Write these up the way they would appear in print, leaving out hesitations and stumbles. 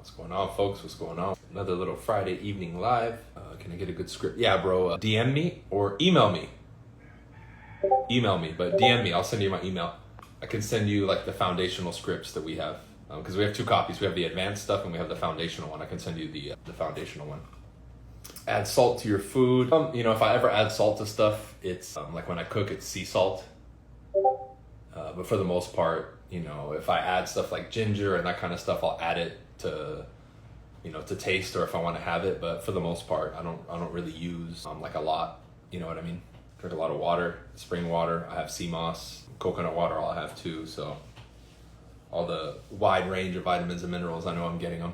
What's going on, folks? What's going on? Another little Friday evening live. Can I get a good script? Yeah, bro. DM me or email me. Email me, but DM me. I'll send you my email. I can send you like the foundational scripts that we have. Because we have two copies. We have the advanced stuff and we have the foundational one. I can send you the foundational one. Add salt to your food. If I ever add salt to stuff, it's like when I cook, it's sea salt. But for the most part, if I add stuff like ginger and that kind of stuff, I'll add it to taste, or if I want to have it. But for the most part, I don't really use like a lot. You know what I mean? Drink a lot of water, spring water. I have sea moss, coconut water. I'll have too. So all the wide range of vitamins and minerals, I know I'm getting them.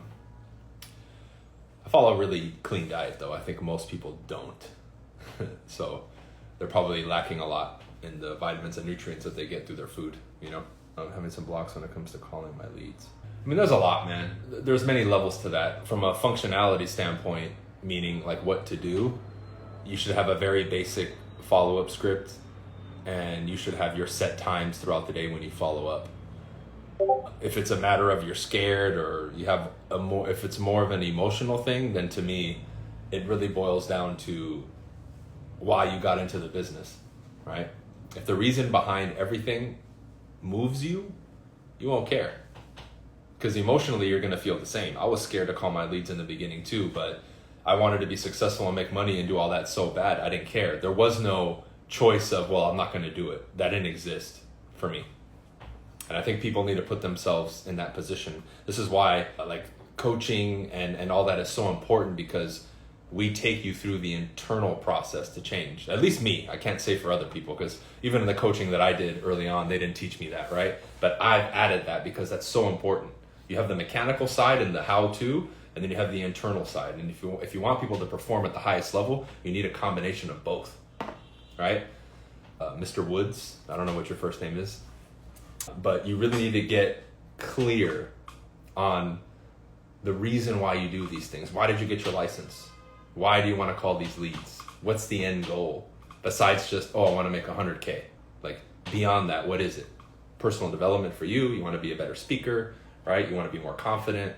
I follow a really clean diet though. I think most people don't. So they're probably lacking a lot in the vitamins and nutrients that they get through their food. I'm having some blocks when it comes to calling my leads. I mean, there's a lot, man. There's many levels to that. From a functionality standpoint, meaning like what to do, you should have a very basic follow-up script, and you should have your set times throughout the day when you follow up. If it's a matter of you're scared or you have if it's more of an emotional thing, then to me, it really boils down to why you got into the business, right? If the reason behind everything moves you, you won't care. Because emotionally, you're going to feel the same. I was scared to call my leads in the beginning too, but I wanted to be successful and make money and do all that so bad. I didn't care. There was no choice of, well, I'm not going to do it. That didn't exist for me. And I think people need to put themselves in that position. This is why like coaching and all that is so important, because we take you through the internal process to change. At least me. I can't say for other people, because even in the coaching that I did early on, they didn't teach me that, right? But I've added that because that's so important. You have the mechanical side and the how-to, and then you have the internal side. And if you want people to perform at the highest level, you need a combination of both, right? Mr. Woods, I don't know what your first name is, but you really need to get clear on the reason why you do these things. Why did you get your license? Why do you want to call these leads? What's the end goal? Besides just, I want to make 100K. Like beyond that, what is it? Personal development for you. You want to be a better speaker, right? You want to be more confident.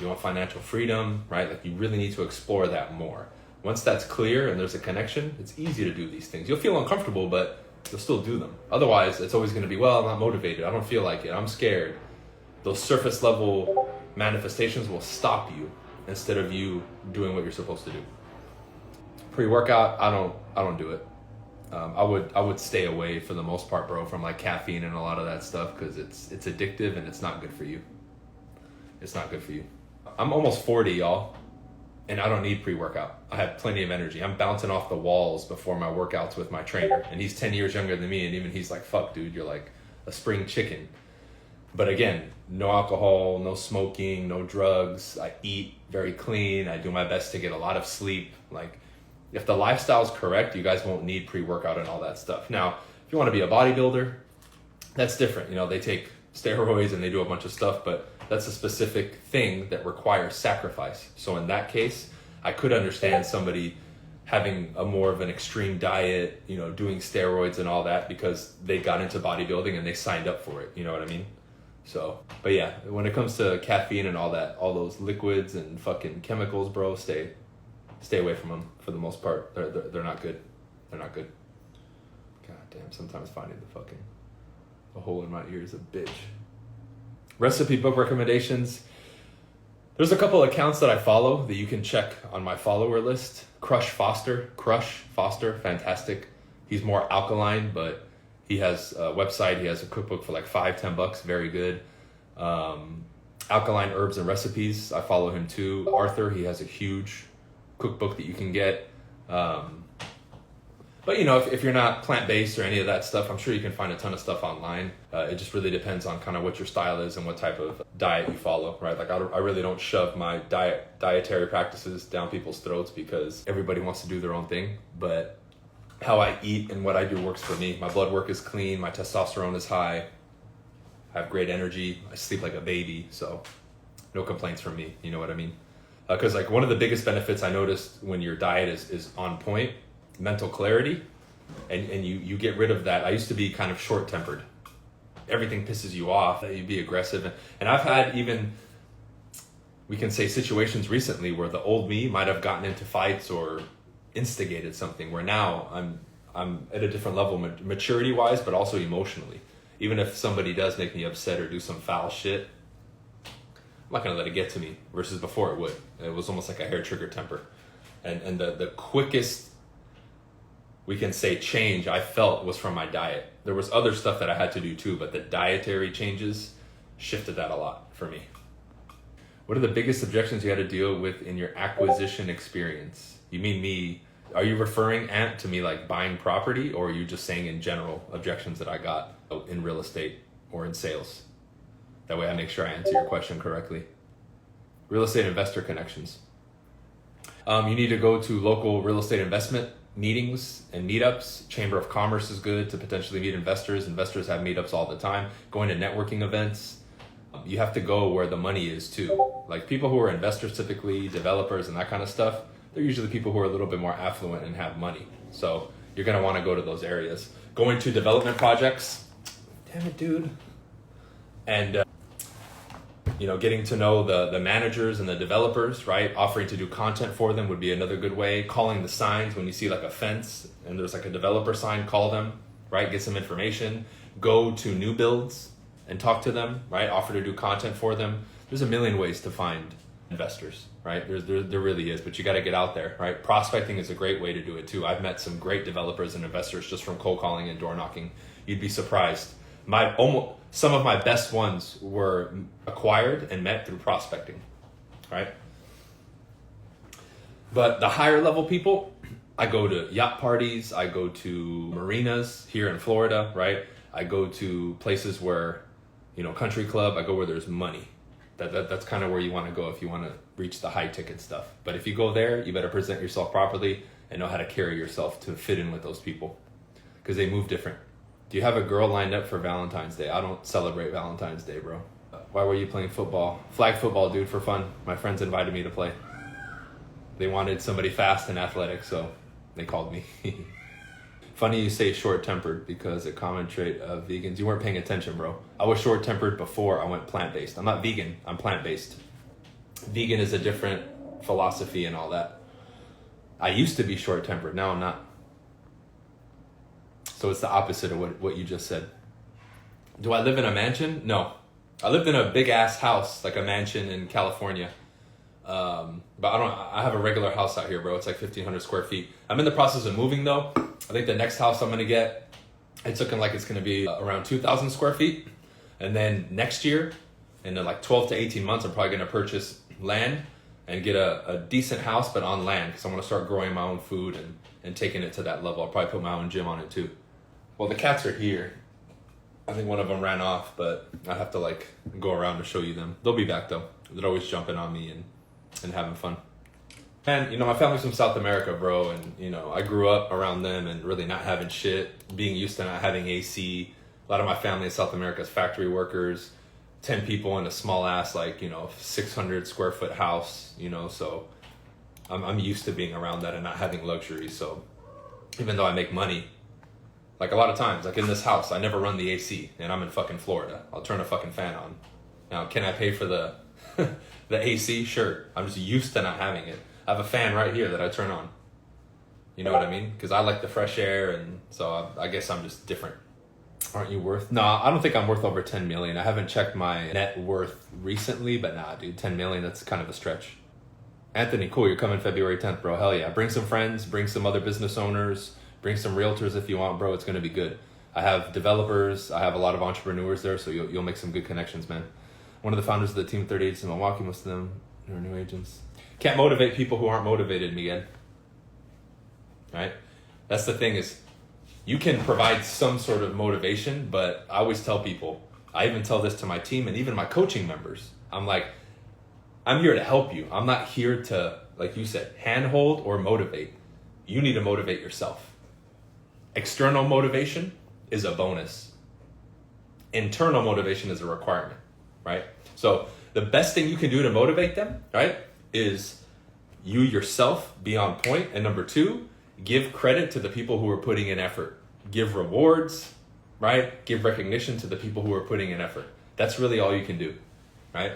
You want financial freedom, right? Like you really need to explore that more. Once that's clear and there's a connection, it's easy to do these things. You'll feel uncomfortable, but you'll still do them. Otherwise, it's always going to be, well, I'm not motivated. I don't feel like it. I'm scared. Those surface level manifestations will stop you instead of you doing what you're supposed to do. Pre-workout, I don't do it. I would stay away for the most part, bro, from like caffeine and a lot of that stuff, because it's addictive and it's not good for you. It's not good for you. I'm almost 40, y'all, and I don't need pre-workout. I have plenty of energy. I'm bouncing off the walls before my workouts with my trainer, and he's 10 years younger than me, and even he's like, fuck, dude, you're like a spring chicken. But again, no alcohol, no smoking, no drugs. I eat very clean. I do my best to get a lot of sleep. Like, if the lifestyle's correct, you guys won't need pre-workout and all that stuff. Now, if you want to be a bodybuilder, that's different. They take steroids and they do a bunch of stuff, but that's a specific thing that requires sacrifice. So in that case, I could understand somebody having a more of an extreme diet, doing steroids and all that, because they got into bodybuilding and they signed up for it. You know what I mean? So, but yeah, when it comes to caffeine and all that, all those liquids and fucking chemicals, bro, stay away from them for the most part. They're not good. They're not good. God damn, sometimes finding the hole in my ear is a bitch. Recipe book recommendations. There's a couple accounts that I follow that you can check on my follower list. Crush Foster, fantastic. He's more alkaline, but he has a website. He has a cookbook for like $5-10, very good. Alkaline Herbs and Recipes, I follow him too. Arthur, he has a huge cookbook that you can get. But if you're not plant-based or any of that stuff, I'm sure you can find a ton of stuff online. It just really depends on kind of what your style is and what type of diet you follow, right? Like I really don't shove my dietary practices down people's throats, because everybody wants to do their own thing. But how I eat and what I do works for me. My blood work is clean. My testosterone is high. I have great energy. I sleep like a baby. So no complaints from me. You know what I mean? Because like one of the biggest benefits I noticed when your diet is on point, mental clarity, and you get rid of that. I used to be kind of short-tempered. Everything pisses you off. You'd be aggressive. And I've had even we can say situations recently where the old me might have gotten into fights or instigated something, where now I'm at a different level maturity wise, but also emotionally. Even if somebody does make me upset or do some foul shit, I'm not gonna let it get to me, versus before it would. It was almost like a hair trigger temper. And the quickest, we can say, change I felt was from my diet. There was other stuff that I had to do too, but the dietary changes shifted that a lot for me. What are the biggest objections you had to deal with in your acquisition experience? You mean me? Are you referring, Ant, to me like buying property, or are you just saying in general objections that I got in real estate or in sales? That way I make sure I answer your question correctly. Real estate investor connections. You need to go to local real estate investment meetings and meetups. Chamber of Commerce is good to potentially meet investors. Investors have meetups all the time. Going to networking events. You have to go where the money is too. Like people who are investors, typically developers and that kind of stuff, they're usually people who are a little bit more affluent and have money. So you're going to want to go to those areas. Going to development projects. Damn it, dude. And getting to know the managers and the developers, right? Offering to do content for them would be another good way. Calling the signs when you see like a fence and there's like a developer sign, call them, right? Get some information. Go to new builds and talk to them, right? Offer to do content for them. There's a million ways to find investors, right? There really is, but you got to get out there, right? Prospecting is a great way to do it too. I've met some great developers and investors just from cold calling and door knocking. You'd be surprised. Some of my best ones were acquired and met through prospecting, right? But the higher level people, I go to yacht parties, I go to marinas here in Florida, right? I go to places where, country club, I go where there's money. That's kind of where you want to go if you want to reach the high ticket stuff. But if you go there, you better present yourself properly and know how to carry yourself to fit in with those people, because they move different. Do you have a girl lined up for Valentine's Day? I don't celebrate Valentine's Day, bro. Why were you playing football? Flag football, dude, for fun. My friends invited me to play. They wanted somebody fast and athletic, so they called me. Funny you say short-tempered, because a common trait of vegans. You weren't paying attention, bro. I was short-tempered before I went plant-based. I'm not vegan, I'm plant-based. Vegan is a different philosophy and all that. I used to be short-tempered, now I'm not. So it's the opposite of what you just said. Do I live in a mansion? No. I lived in a big ass house, like a mansion in California. But I have a regular house out here, bro. It's like 1,500 square feet. I'm in the process of moving though. I think the next house I'm going to get, it's looking like it's going to be around 2,000 square feet. And then next year, in like 12 to 18 months, I'm probably going to purchase land and get a decent house, but on land, because I want to start growing my own food and taking it to that level. I'll probably put my own gym on it too. Well, the cats are here. I think one of them ran off, but I have to go around to show you them. They'll be back though. They're always jumping on me and having fun. And my family's from South America, bro, and I grew up around them and really not having shit, being used to not having AC. A lot of my family in South America is factory workers, 10 people in a small ass 600 square foot house, so I'm used to being around that and not having luxury. So even though I make money, like a lot of times, like in this house, I never run the AC and I'm in fucking Florida. I'll turn a fucking fan on. Now, can I pay for the the AC? Sure. I'm just used to not having it. I have a fan right here that I turn on. You know what I mean? Because I like the fresh air, and so I guess I'm just different. Aren't you worth? No, I don't think I'm worth over 10 million. I haven't checked my net worth recently, but nah, dude, 10 million, that's kind of a stretch. Anthony, cool, you're coming February 10th, bro. Hell yeah. Bring some friends, bring some other business owners, bring some realtors if you want, bro. It's going to be good. I have developers. I have a lot of entrepreneurs there, so you'll make some good connections, man. One of the founders of the team 38 in Milwaukee, most of them are new agents. Can't motivate people who aren't motivated, Miguel. Right? That's the thing is, you can provide some sort of motivation, but I always tell people, I even tell this to my team and even my coaching members. I'm like, I'm here to help you. I'm not here to, like you said, handhold or motivate. You need to motivate yourself. External motivation is a bonus. Internal motivation is a requirement, right? So the best thing you can do to motivate them, right, is you yourself be on point. And number two, give credit to the people who are putting in effort. Give rewards, right? Give recognition to the people who are putting in effort. That's really all you can do, right?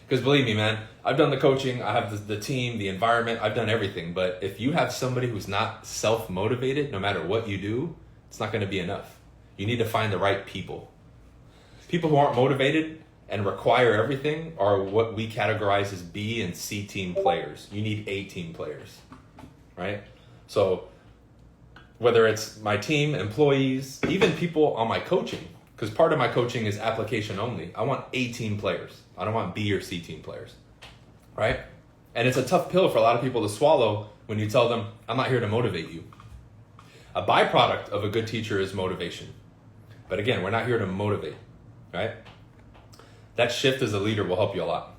Because believe me, man, I've done the coaching, I have the team, the environment, I've done everything. But if you have somebody who's not self-motivated, no matter what you do, it's not going to be enough. You need to find the right people. People who aren't motivated and require everything are what we categorize as B and C team players. You need A team players, right? So whether it's my team, employees, even people on my coaching, because part of my coaching is application only. I want A team players. I don't want B or C team players, right? And it's a tough pill for a lot of people to swallow when you tell them, I'm not here to motivate you. A byproduct of a good teacher is motivation. But again, we're not here to motivate, right? That shift as a leader will help you a lot.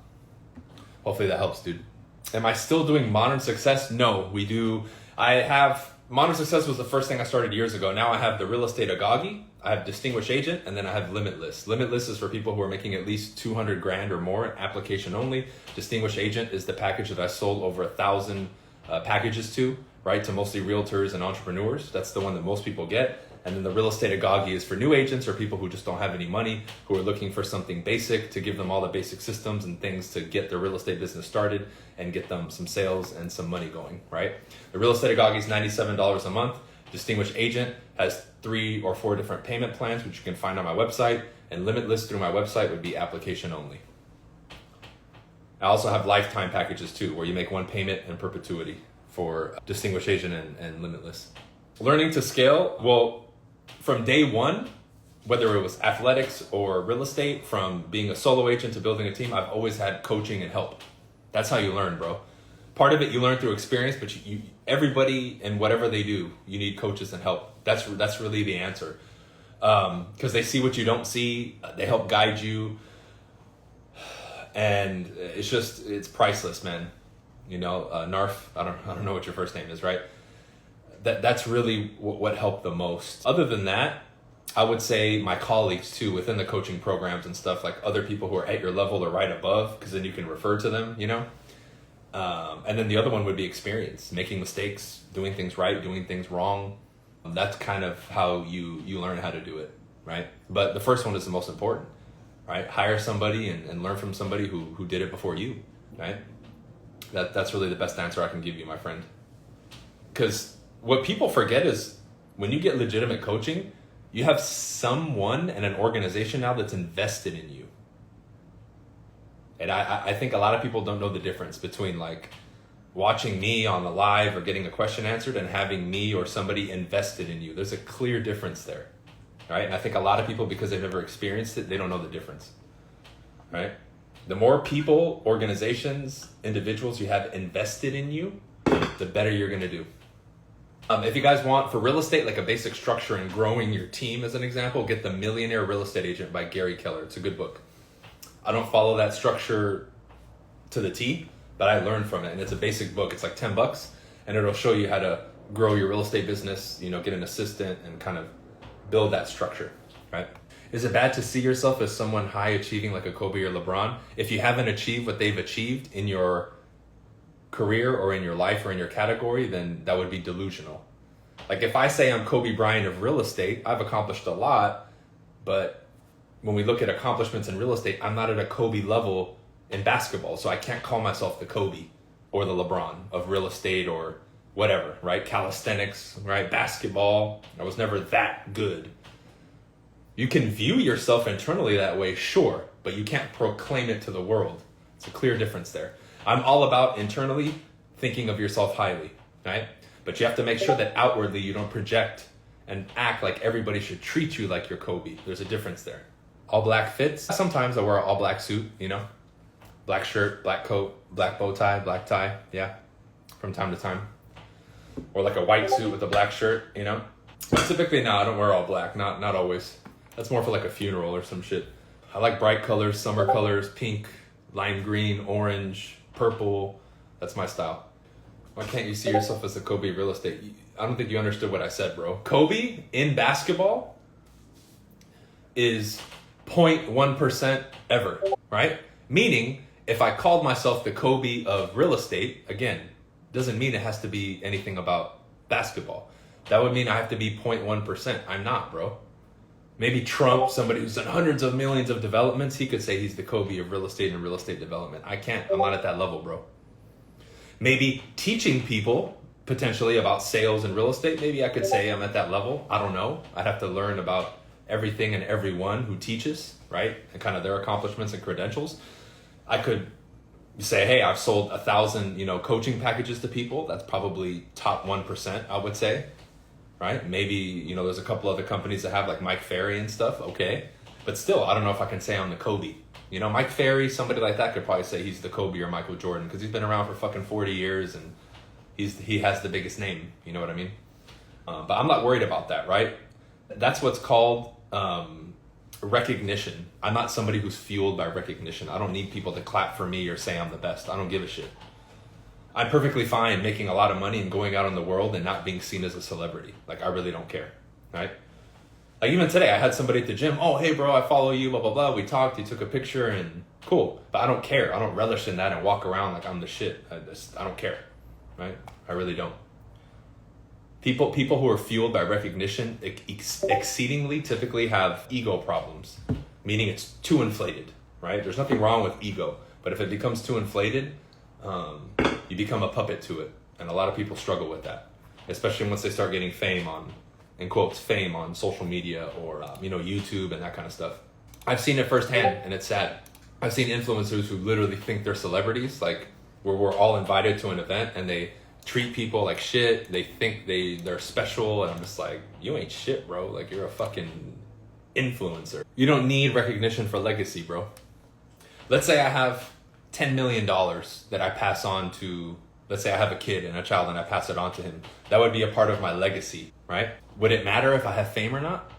Hopefully that helps, dude. Am I still doing Modern Success? No, we do. Modern Success was the first thing I started years ago. Now I have the Real Estate Agagi, I have Distinguished Agent, and then I have Limitless. Limitless is for people who are making at least 200 grand or more, application only. Distinguished Agent is the package that I sold over 1,000 packages to, right? To mostly realtors and entrepreneurs. That's the one that most people get. And then the Real Estate Agagi is for new agents or people who just don't have any money, who are looking for something basic to give them all the basic systems and things to get their real estate business started and get them some sales and some money going, right? The Real Estate Agagi is $97 a month. Distinguished Agent has 3 or 4 different payment plans, which you can find on my website. And Limitless through my website would be application only. I also have lifetime packages too, where you make one payment in perpetuity for Distinguished Agent and Limitless. Learning to scale, well, from day one, whether it was athletics or real estate, from being a solo agent to building a team, I've always had coaching and help. That's how you learn, bro. Part of it you learn through experience, but everybody and whatever they do, you need coaches and help. That's really the answer. Because they see what you don't see, they help guide you, and it's priceless, man. You know, Narf, I don't know what your first name is, right? That's really what helped the most. Other than that, I would say my colleagues too, within the coaching programs and stuff, like other people who are at your level or right above, because then you can refer to them, you know? And then the other one would be experience, making mistakes, doing things right, doing things wrong. That's kind of how you learn how to do it, right? But the first one is the most important, right? Hire somebody and learn from somebody who did it before you, right? That's really the best answer I can give you, my friend. Because what people forget is when you get legitimate coaching, you have someone and an organization now that's invested in you. And I think a lot of people don't know the difference between like watching me on the live or getting a question answered and having me or somebody invested in you. There's a clear difference there, right? And I think a lot of people, because they've never experienced it, they don't know the difference, right? The more people, organizations, individuals you have invested in you, the better you're going to do. If you guys want, for real estate, like a basic structure and growing your team as an example, get The Millionaire Real Estate Agent by Gary Keller. It's a good book. I don't follow that structure to the T, but I learned from it. And it's a basic book. It's like $10 and it'll show you how to grow your real estate business, you know, get an assistant and kind of build that structure, right? Is it bad to see yourself as someone high achieving like a Kobe or LeBron? If you haven't achieved what they've achieved in your career or in your life or in your category, then that would be delusional. Like if I say I'm Kobe Bryant of real estate, I've accomplished a lot, but when we look at accomplishments in real estate, I'm not at a Kobe level in basketball, so I can't call myself the Kobe or the LeBron of real estate or whatever, right? Calisthenics, right? Basketball, I was never that good. You can view yourself internally that way, sure, but you can't proclaim it to the world. It's a clear difference there. I'm all about internally thinking of yourself highly, right? But you have to make sure that outwardly you don't project and act like everybody should treat you like you're Kobe. There's a difference there. All black fits. Sometimes I wear an all black suit, you know, black shirt, black coat, black bow tie, black tie. Yeah, from time to time. Or like a white suit with a black shirt, you know. But typically, no, I don't wear all black. Not always. That's more for like a funeral or some shit. I like bright colors, summer colors, pink, lime green, orange, purple. That's my style. Why can't you see yourself as a Kobe real estate? I don't think you understood what I said, bro. Kobe in basketball is 0.1% ever, right? Meaning, if I called myself the Kobe of real estate, again, doesn't mean it has to be anything about basketball. That would mean I have to be 0.1%. I'm not, bro. Maybe Trump, somebody who's done hundreds of millions of developments, he could say he's the Kobe of real estate and real estate development. I can't. I'm not at that level, bro. Maybe teaching people potentially about sales and real estate, maybe I could say I'm at that level. I don't know. I'd have to learn about everything and everyone who teaches, right? And kind of their accomplishments and credentials. I could say, hey, I've sold 1,000, coaching packages to people. That's probably top 1%, I would say, right? Maybe, there's a couple other companies that have like Mike Ferry and stuff. Okay. But still, I don't know if I can say I'm the Kobe. Mike Ferry, somebody like that could probably say he's the Kobe or Michael Jordan because he's been around for fucking 40 years and he has the biggest name. You know what I mean? But I'm not worried about that, right? That's what's called recognition. I'm not somebody who's fueled by recognition. I don't need people to clap for me or say I'm the best. I don't give a shit. I'm perfectly fine making a lot of money and going out in the world and not being seen as a celebrity. Like, I really don't care, right? Like, even today, I had somebody at the gym. Oh, hey, bro, I follow you, blah, blah, blah. We talked, you took a picture, and cool. But I don't care. I don't relish in that and walk around like I'm the shit. I don't care, right? I really don't. People who are fueled by recognition exceedingly typically have ego problems, meaning it's too inflated, right? There's nothing wrong with ego, but if it becomes too inflated, you become a puppet to it. And a lot of people struggle with that, especially once they start getting fame on, in quotes, fame on social media or, YouTube and that kind of stuff. I've seen it firsthand and it's sad. I've seen influencers who literally think they're celebrities, like where we're all invited to an event and they treat people like shit. They think they're special. And I'm just like, you ain't shit, bro. Like, you're a fucking influencer. You don't need recognition for legacy, bro. Let's say I have $10 million that I pass on to, let's say I have a kid and a child and I pass it on to him. That would be a part of my legacy, right? Would it matter if I have fame or not?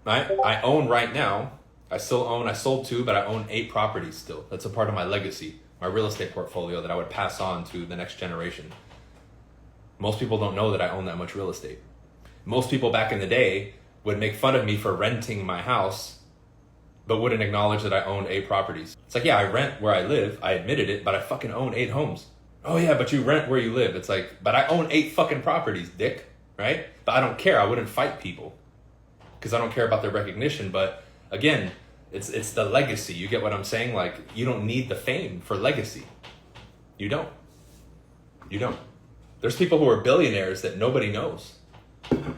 Right? I own right now, I sold 2, but I own 8 properties still. That's a part of my legacy, my real estate portfolio that I would pass on to the next generation. Most people don't know that I own that much real estate. Most people back in the day would make fun of me for renting my house, but wouldn't acknowledge that I owned 8 properties. It's like, yeah, I rent where I live. I admitted it, but I fucking own 8 homes. Oh yeah, but you rent where you live. It's like, but I own 8 fucking properties, dick, right? But I don't care. I wouldn't fight people because I don't care about their recognition. But again, it's the legacy. You get what I'm saying? Like, you don't need the fame for legacy. You don't. There's people who are billionaires that nobody knows.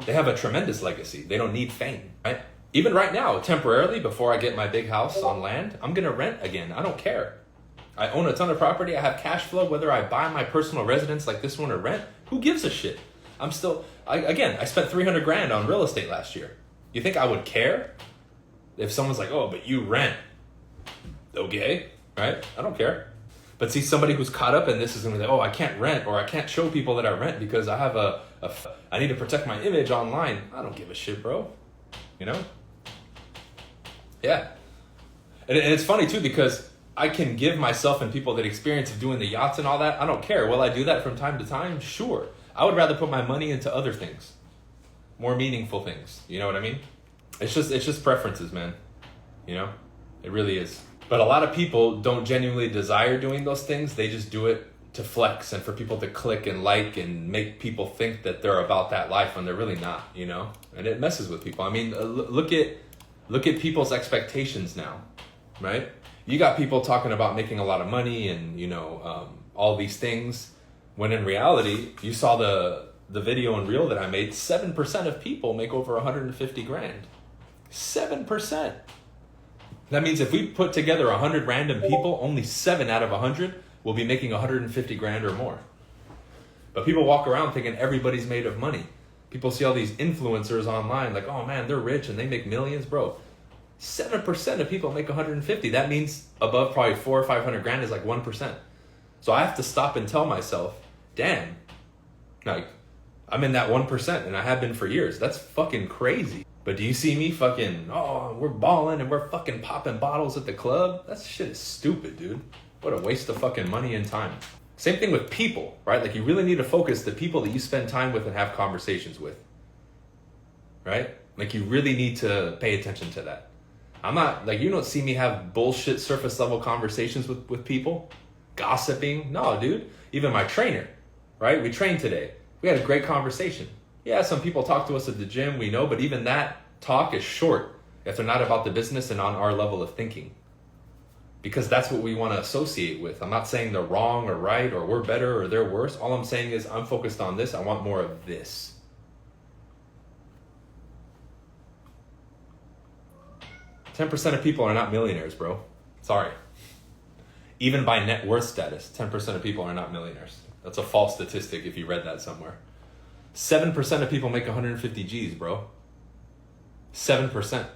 They have a tremendous legacy. They don't need fame, right? Even right now, temporarily, before I get my big house on land, I'm going to rent again. I don't care. I own a ton of property. I have cash flow, whether I buy my personal residence like this one or rent. Who gives a shit? I spent $300,000 on real estate last year. You think I would care if someone's like, oh, but you rent? Okay, right? I don't care. But see, somebody who's caught up in this is going to be like, oh, I can't rent, or I can't show people that I rent because I have I need to protect my image online. I don't give a shit, bro. Yeah. And it's funny too, because I can give myself and people that experience of doing the yachts and all that. I don't care. Will I do that from time to time? Sure. I would rather put my money into other things, more meaningful things. You know what I mean? It's just preferences, man. It really is. But a lot of people don't genuinely desire doing those things. They just do it to flex and for people to click and like and make people think that they're about that life when they're really not, And it messes with people. I mean, look at people's expectations now, right? You got people talking about making a lot of money and, all these things, when in reality, you saw the video and reel that I made, 7% of people make over $150,000. 7%. That means if we put together 100 random people, only 7 out of 100 will be making $150,000 or more. But people walk around thinking everybody's made of money. People see all these influencers online like, oh man, they're rich and they make millions, bro. 7% of people make 150. That means above probably 400 or 500,000 is like 1%. So I have to stop and tell myself, damn, like I'm in that 1% and I have been for years. That's fucking crazy. But do you see me fucking, oh, we're balling and we're fucking popping bottles at the club? That shit is stupid, dude. What a waste of fucking money and time. Same thing with people, right? Like, you really need to focus the people that you spend time with and have conversations with, right? Like, you really need to pay attention to that. I'm not, like, you don't see me have bullshit surface level conversations with people, gossiping. No, dude. Even my trainer, right? We trained today. We had a great conversation. Yeah, some people talk to us at the gym, we know, but even that, talk is short if they're not about the business and on our level of thinking. Because that's what we want to associate with. I'm not saying they're wrong or right or we're better or they're worse. All I'm saying is I'm focused on this. I want more of this. 10% of people are not millionaires, bro. Sorry. Even by net worth status, 10% of people are not millionaires. That's a false statistic if you read that somewhere. 7% of people make 150 G's, bro. 7%.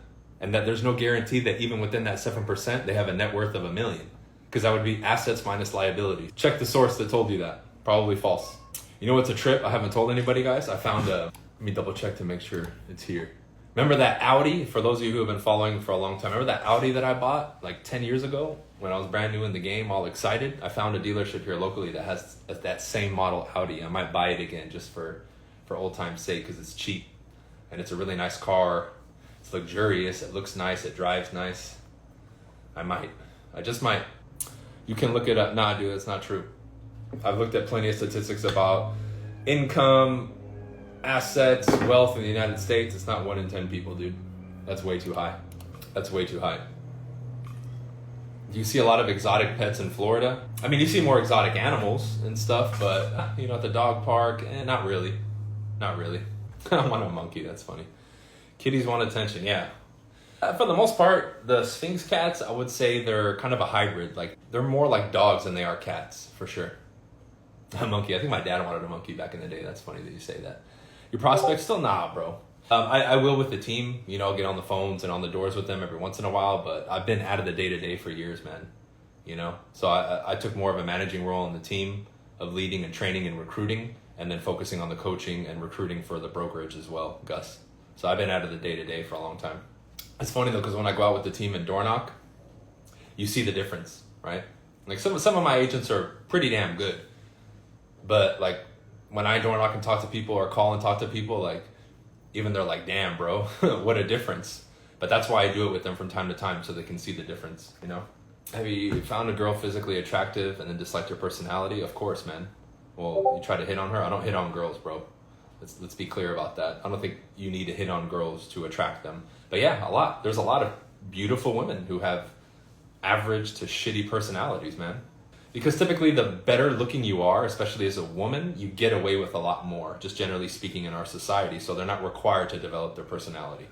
And that there's no guarantee that even within that 7%, they have a net worth of $1 million. Because that would be assets minus liabilities. Check the source that told you that. Probably false. You know what's a trip I haven't told anybody, guys? I found a... Let me double check to make sure it's here. Remember that Audi? For those of you who have been following for a long time, remember that Audi that I bought like 10 years ago when I was brand new in the game, all excited? I found a dealership here locally that has that same model Audi. I might buy it again just for old time's sake because it's cheap and it's a really nice car. It's luxurious. It looks nice. It drives nice. I just might. You can look it up. Nah, dude, it's not true. I've looked at plenty of statistics about income, assets, wealth in the United States. It's not 1 in 10 people, dude. That's way too high. That's way too high. Do you see a lot of exotic pets in Florida? I mean, you see more exotic animals and stuff, but at the dog park, not really. Not really. I want a monkey. That's funny. Kitties want attention, yeah. For the most part, the Sphinx cats, I would say they're kind of a hybrid. Like, they're more like dogs than they are cats, for sure. A monkey. I think my dad wanted a monkey back in the day. That's funny that you say that. Your prospects still? Nah, bro. I will with the team. I'll get on the phones and on the doors with them every once in a while, but I've been out of the day-to-day for years, man. So I took more of a managing role in the team of leading and training and recruiting, and then focusing on the coaching and recruiting for the brokerage as well, Gus. So I've been out of the day-to-day for a long time. It's funny though, because when I go out with the team in door knock, you see the difference, right? Like some of my agents are pretty damn good, but like when I door knock and talk to people or call and talk to people, like even they're like, damn, bro, what a difference. But that's why I do it with them from time to time so they can see the difference, Have you found a girl physically attractive and then disliked her personality? Of course, man. Well, you try to hit on her? I don't hit on girls, bro. Let's be clear about that. I don't think you need to hit on girls to attract them. But yeah, a lot. There's a lot of beautiful women who have average to shitty personalities, man. Because typically the better looking you are, especially as a woman, you get away with a lot more, just generally speaking in our society. So they're not required to develop their personality,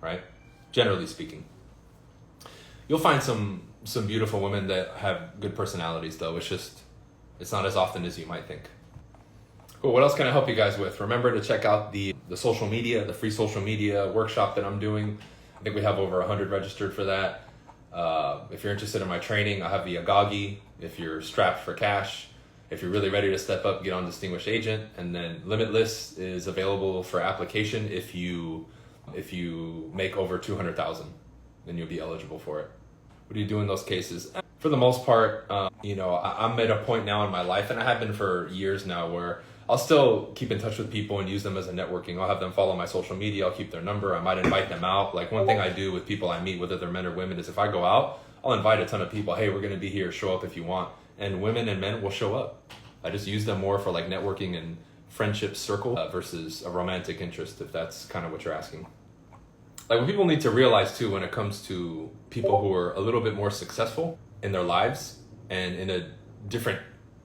right? Generally speaking. You'll find some beautiful women that have good personalities though. It's not as often as you might think. Cool. What else can I help you guys with? Remember to check out the social media, the free social media workshop that I'm doing. I think we have over 100 registered for that. If you're interested in my training, I have the Agagi. If you're strapped for cash, if you're really ready to step up, get on Distinguished Agent. And then Limitless is available for application if you make over 200,000, then you'll be eligible for it. What do you do in those cases? For the most part, I'm at a point now in my life, and I have been for years now, where I'll still keep in touch with people and use them as a networking. I'll have them follow my social media. I'll keep their number. I might invite them out. Like one thing I do with people I meet, whether they're men or women, is if I go out, I'll invite a ton of people. Hey, we're going to be here. Show up if you want. And women and men will show up. I just use them more for like networking and friendship circle versus a romantic interest, if that's kind of what you're asking. Like what people need to realize too, when it comes to people who are a little bit more successful in their lives and in a different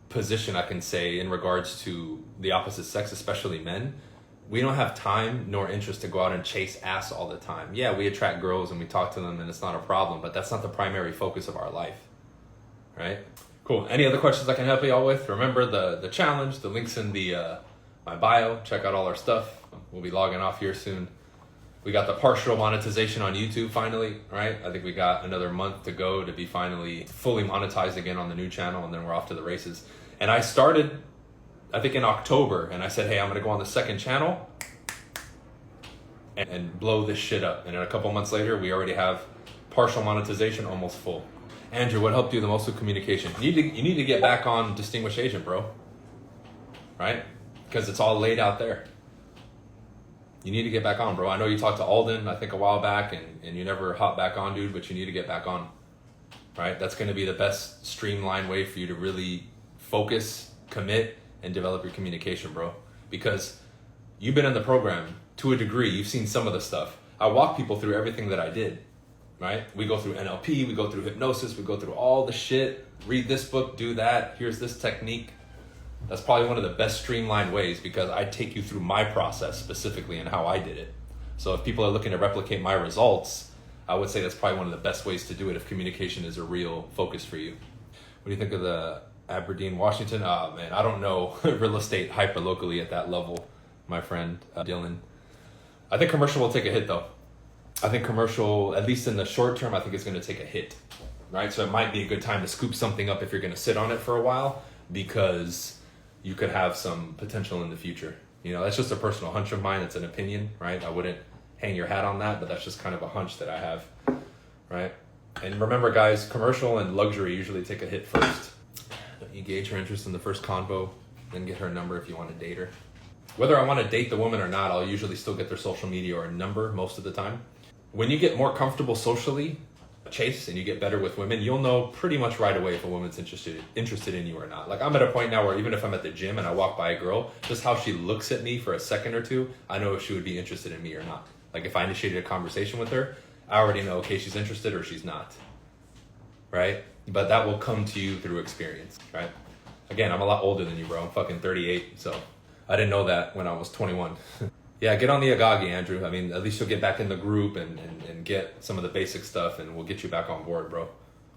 position, I can say, in regards to the opposite sex, especially men, we don't have time nor interest to go out and chase ass all the time. Yeah, we attract girls and we talk to them and it's not a problem, but that's not the primary focus of our life, right? Cool. Any other questions I can help you all with? Remember the challenge, the link's in the my bio. Check out all our stuff. We'll be logging off here soon. We got the partial monetization on YouTube finally, right? I think we got another month to go to be finally fully monetized again on the new channel, and then we're off to the races. And I started, I think in October, and I said, hey, I'm gonna go on the second channel and blow this shit up. And then a couple months later, we already have partial monetization, almost full. Andrew, what helped you the most with communication? You need to get back on Distinguished Agent, bro. Right? Because it's all laid out there. You need to get back on, bro. I know you talked to Alden, I think a while back, and you never hopped back on, dude, but you need to get back on, right? That's going to be the best streamlined way for you to really focus, commit, and develop your communication, bro. Because you've been in the program to a degree. You've seen some of the stuff. I walk people through everything that I did, right? We go through NLP, we go through hypnosis, we go through all the shit, read this book, do that, here's this technique. That's probably one of the best streamlined ways because I take you through my process specifically and how I did it. So if people are looking to replicate my results, I would say that's probably one of the best ways to do it if communication is a real focus for you. What do you think of the Aberdeen, Washington? Oh man, I don't know real estate hyper locally at that level, my friend Dylan. I think commercial will take a hit though. I think commercial, at least in the short term, I think it's going to take a hit, right? So it might be a good time to scoop something up if you're going to sit on it for a while because you could have some potential in the future. You know, that's just a personal hunch of mine. It's an opinion, right? I wouldn't hang your hat on that, but that's just kind of a hunch that I have, right? And remember guys, commercial and luxury usually take a hit first. You gauge her interest in the first convo, then get her number if you want to date her. Whether I want to date the woman or not, I'll usually still get their social media or a number most of the time. When you get more comfortable socially, Chase, and you get better with women, you'll know pretty much right away if a woman's interested in you or not. Like I'm at a point now where even if I'm at the gym and I walk by a girl, just how she looks at me for a second or two, I know if she would be interested in me or not. Like if I initiated a conversation with her, I already know, okay, she's interested or she's not, right? But that will come to you through experience, right? Again, I'm a lot older than you, bro. I'm fucking 38, so I didn't know that when I was 21. Yeah, get on the Agagi, Andrew. I mean, at least you'll get back in the group and get some of the basic stuff and we'll get you back on board, bro.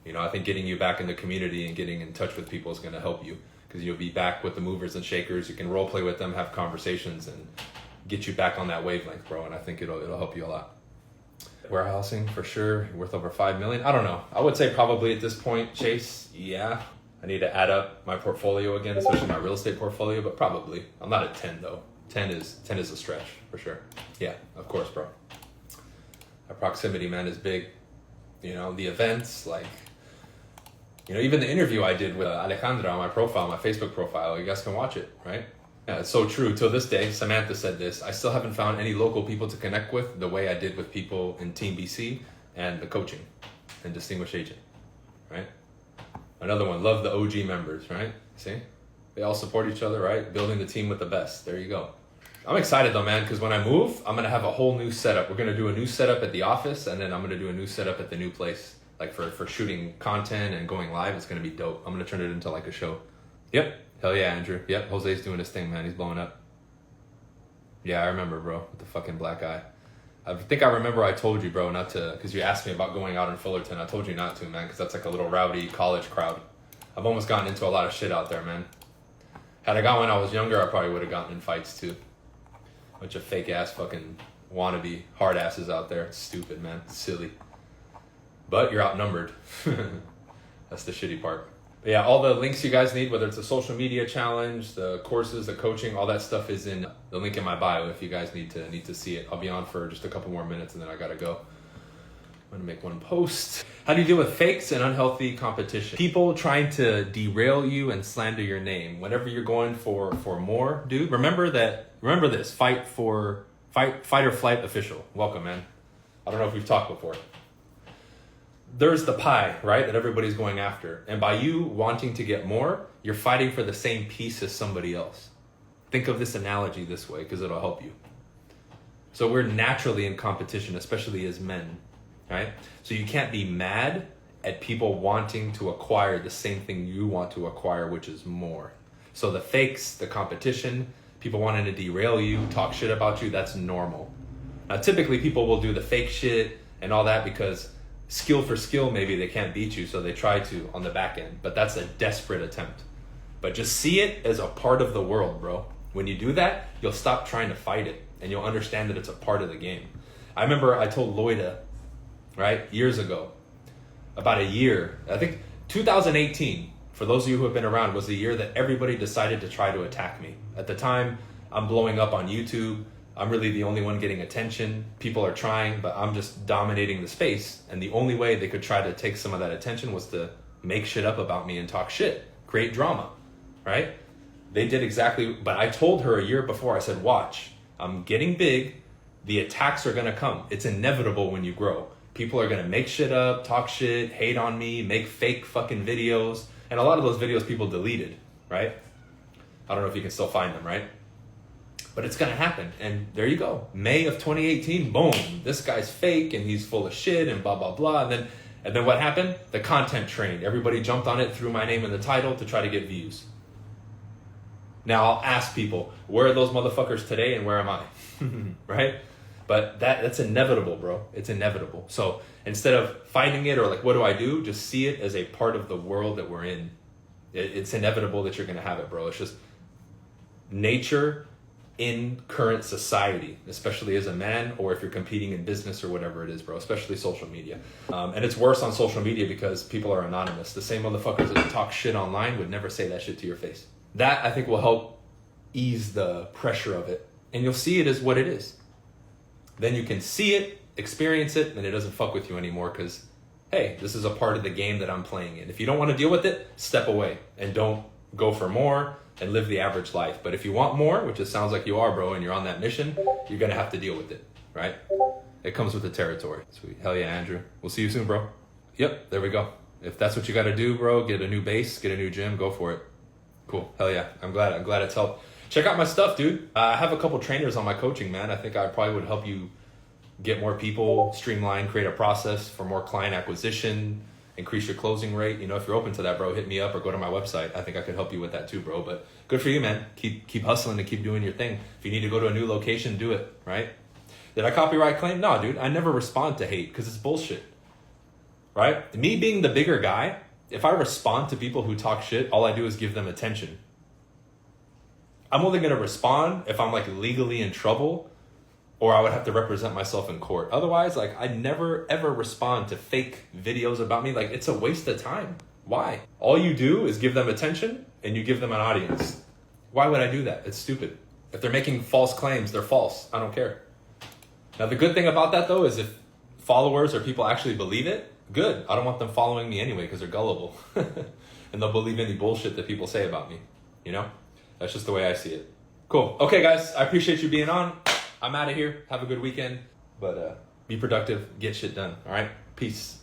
You know, I think getting you back in the community and getting in touch with people is going to help you because you'll be back with the movers and shakers. You can role play with them, have conversations and get you back on that wavelength, bro. And I think it'll help you a lot. Warehousing, for sure, worth over 5 million. I don't know. I would say probably at this point, Chase, yeah. I need to add up my portfolio again, especially my real estate portfolio, but probably. I'm not at 10 though. 10 is a stretch for sure. Yeah, of course, bro. Our proximity, man, is big. You know, the events, like, you know, even the interview I did with Alejandra on my profile, my Facebook profile, you guys can watch it, right? Yeah, it's so true. Till this day, Samantha said this, I still haven't found any local people to connect with the way I did with people in Team BC and the coaching and Distinguished Agent, right? Another one, love the OG members, right? See? They all support each other, right? Building the team with the best. There you go. I'm excited though, man, because when I move, I'm going to have a whole new setup. We're going to do a new setup at the office, and then I'm going to do a new setup at the new place. Like for shooting content and going live, it's going to be dope. I'm going to turn it into like a show. Yep. Hell yeah, Andrew. Yep, Jose's doing his thing, man. He's blowing up. Yeah, I remember, bro, with the fucking black eye. I think I remember I told you, bro, not to, because you asked me about going out in Fullerton. I told you not to, man, because that's like a little rowdy college crowd. I've almost gotten into a lot of shit out there, man. Had I gone when I was younger, I probably would have gotten in fights too. Bunch of fake ass fucking wannabe hard asses out there. It's stupid, man. It's silly. But you're outnumbered. That's the shitty part. But yeah, all the links you guys need, whether it's a social media challenge, the courses, the coaching, all that stuff is in the link in my bio if you guys need to see it. I'll be on for just a couple more minutes and then I gotta go. I'm gonna make one post. How do you deal with fakes and unhealthy competition? People trying to derail you and slander your name. Whenever you're going for more, dude, remember this, fight or flight official. Welcome, man. I don't know if we've talked before. There's the pie, right, that everybody's going after. And by you wanting to get more, you're fighting for the same piece as somebody else. Think of this analogy this way, because it'll help you. So we're naturally in competition, especially as men, right? So you can't be mad at people wanting to acquire the same thing you want to acquire, which is more. So the fakes, the competition, people wanting to derail you, talk shit about you, that's normal. Now, typically people will do the fake shit and all that because skill for skill, maybe they can't beat you, so they try to on the back end, but that's a desperate attempt. But just see it as a part of the world, bro. When you do that, you'll stop trying to fight it and you'll understand that it's a part of the game. I remember I told Loida, right, years ago, about a year, I think 2018, for those of you who have been around, was the year that everybody decided to try to attack me. At the time, I'm blowing up on YouTube. I'm really the only one getting attention. People are trying, but I'm just dominating the space. And the only way they could try to take some of that attention was to make shit up about me and talk shit, create drama, right? They did exactly, but I told her a year before, I said, watch, I'm getting big. The attacks are going to come. It's inevitable when you grow. People are going to make shit up, talk shit, hate on me, make fake fucking videos. And a lot of those videos people deleted, right? I don't know if you can still find them, right? But it's gonna happen. And there you go. May of 2018, boom, this guy's fake and he's full of shit and blah, blah, blah. And then what happened? The content trained. Everybody jumped on it, threw my name in the title to try to get views. Now I'll ask people, where are those motherfuckers today and where am I? Right? But that's inevitable, bro. It's inevitable. So instead of fighting it or like, what do I do? Just see it as a part of the world that we're in. It's inevitable that you're going to have it, bro. It's just nature in current society, especially as a man, or if you're competing in business or whatever it is, bro, especially social media. And it's worse on social media because people are anonymous. The same motherfuckers that talk shit online would never say that shit to your face. That, I think, will help ease the pressure of it. And you'll see it as what it is. Then you can see it, experience it, and it doesn't fuck with you anymore because, hey, this is a part of the game that I'm playing in. If you don't want to deal with it, step away and don't go for more and live the average life. But if you want more, which it sounds like you are, bro, and you're on that mission, you're going to have to deal with it, right? It comes with the territory. Sweet. Hell yeah, Andrew. We'll see you soon, bro. Yep, there we go. If that's what you got to do, bro, get a new base, get a new gym, go for it. Cool. Hell yeah. I'm glad it's helped. Check out my stuff, dude. I have a couple trainers on my coaching, man. I think I probably would help you get more people, streamline, create a process for more client acquisition, increase your closing rate. You know, if you're open to that, bro, hit me up or go to my website. I think I could help you with that too, bro. But good for you, man. Keep hustling and keep doing your thing. If you need to go to a new location, do it, right? Did I copyright claim? No, dude. I never respond to hate because it's bullshit, right? Me being the bigger guy, if I respond to people who talk shit, all I do is give them attention. I'm only going to respond if I'm like legally in trouble or I would have to represent myself in court. Otherwise, like I never ever respond to fake videos about me. Like it's a waste of time. Why? All you do is give them attention and you give them an audience. Why would I do that? It's stupid. If they're making false claims, they're false. I don't care. Now, the good thing about that though is if followers or people actually believe it, good. I don't want them following me anyway because they're gullible. And they'll believe any bullshit that people say about me. You know? That's just the way I see it. Cool. Okay, guys. I appreciate you being on. I'm out of here. Have a good weekend. But be productive. Get shit done. All right? Peace.